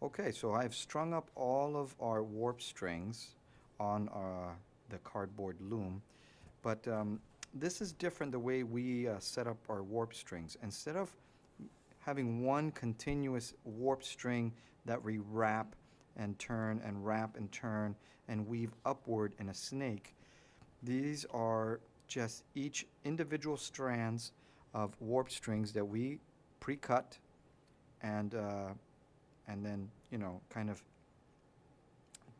Okay, so I've strung up all of our warp strings on the cardboard loom, but this is different the way we set up our warp strings. Instead of having one continuous warp string that we wrap and turn and wrap and turn and weave upward in a snake, these are just each individual strands of warp strings that we pre-cut and then kind of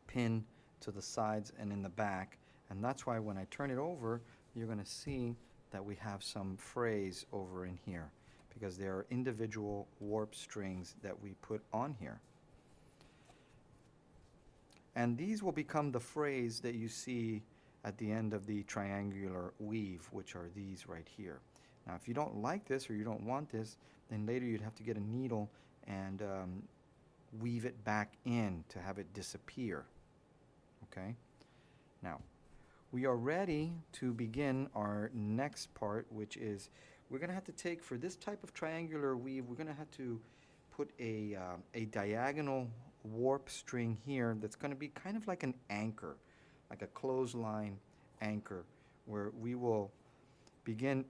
pin to the sides and in the back, and that's why when I turn it over you're going to see that we have some frays over in here because there are individual warp strings that we put on here, and these will become the frays that you see at the end of the triangular weave, which are these right here. Now if you don't like this or you don't want this, then later you'd have to get a needle and weave it back in to have it disappear. Okay? Now, we are ready to begin our next part, which is we're going to have to take, for this type of triangular weave, we're going to have to put a diagonal warp string here that's going to be kind of like an anchor, like a clothesline anchor, where we will begin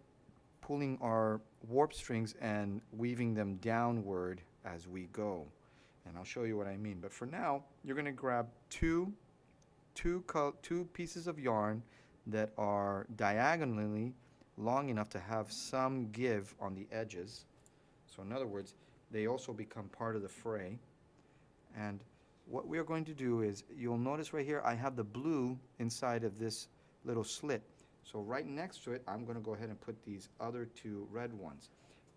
pulling our warp strings and weaving them downward as we go. And I'll show you what I mean. But for now, you're going to grab two pieces of yarn that are diagonally long enough to have some give on the edges. So in other words, they also become part of the fray. And what we're going to do is, you'll notice right here I have the blue inside of this little slit. So right next to it, I'm going to go ahead and put these other two red ones.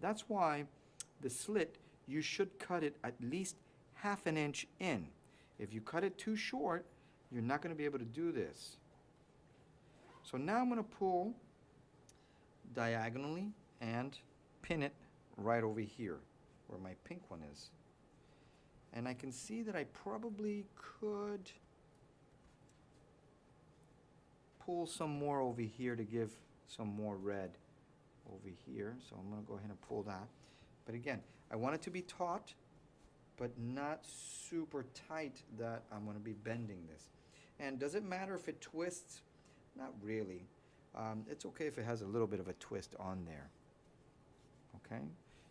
That's why the slit, you should cut it at least ½ inch in. If you cut it too short, you're not going to be able to do this. So now I'm going to pull diagonally and pin it right over here where my pink one is. And I can see that I probably could pull some more over here to give some more red over here. So I'm going to go ahead and pull that. But again, I want it to be taut, but not super tight that I'm going to be bending this. And does it matter if it twists? Not really. It's okay if it has a little bit of a twist on there. Okay,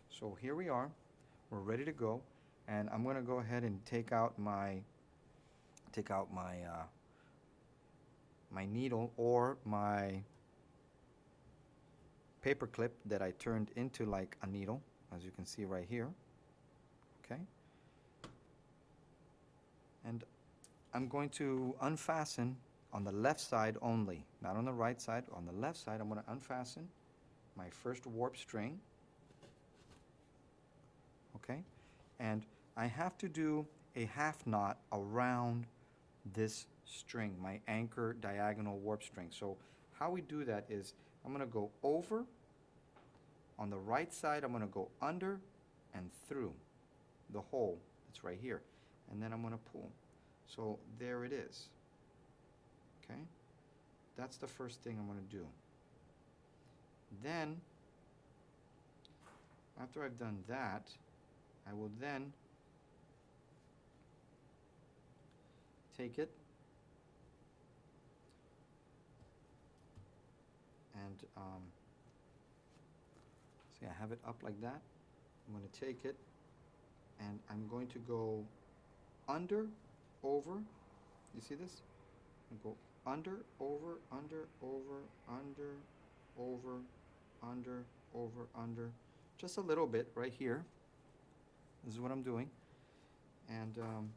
so here we are. We're ready to go, and I'm going to go ahead and take out my my needle or my paper clip that I turned into like a needle, as you can see right here. Okay, and I'm going to unfasten on the left side only, not on the right side. On the left side, I'm going to unfasten my first warp string. Okay, and I have to do a half knot around this string, my anchor diagonal warp string. So how we do that is, I'm going to go over on the right side, I'm going to go under and through the hole that's right here, and then I'm going to pull. So there it is. Okay, that's the first thing I'm going to do. Then after I've done that, I will then take it and see, I have it up like that. I'm going to take it and I'm going to go under, over. You see this? I go under, over, under, over, under, over, under, over, under. Just a little bit right here. This is what I'm doing. And I'm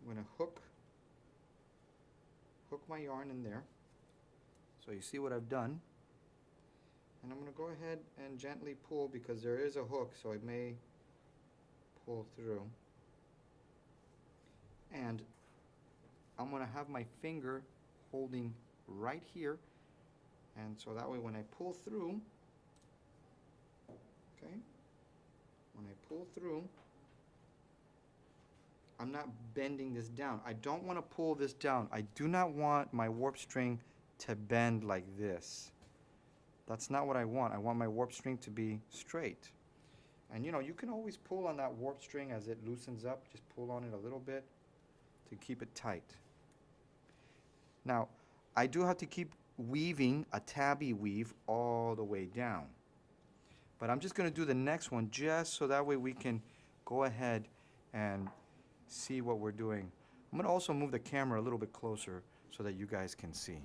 going to hook my yarn in there. So you see what I've done. And I'm going to go ahead and gently pull, because there is a hook, so it may pull through. And I'm going to have my finger holding right here, and so that way when I pull through, okay, when I pull through, I'm not bending this down. I don't want to pull this down. I do not want my warp string to bend like this. That's not what I want. I want my warp string to be straight. And you know, you can always pull on that warp string as it loosens up. Just pull on it a little bit to keep it tight. Now, I do have to keep weaving a tabby weave all the way down. But I'm just going to do the next one just so that way we can go ahead and see what we're doing. I'm going to also move the camera a little bit closer so that you guys can see.